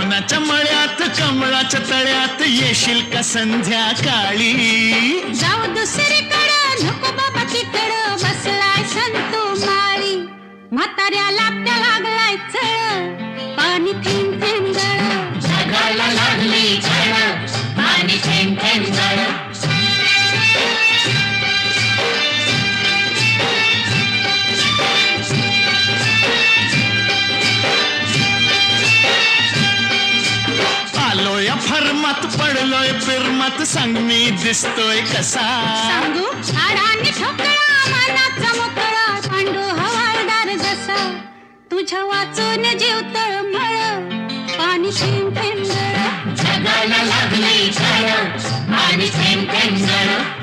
उन्हाच्या मळ्यात कमळाच्या तळ्यात येशील का संध्याकाळी? जाऊ दुसरीकडं नको बाबा तिकडं बसलाय संतू माळी. म्हाताऱ्याला त्या लागलाय चळ पाणी थेंब थेंब गळ. जगाला लागली झळ पाणी थेंब थेंब गळ. आलोय फर्मात पडलोय फिरमात सांग मी दिसतोय कसा? सांगू हाडांनी ठोकळा मनाचा मोकळा पांडू हवालदार जसा. तुझ्या वाचून जीव तळमळ पाणी थेंब थेंब गळ. जगाला लागली झळ पाणी थेंब थेंब गळ.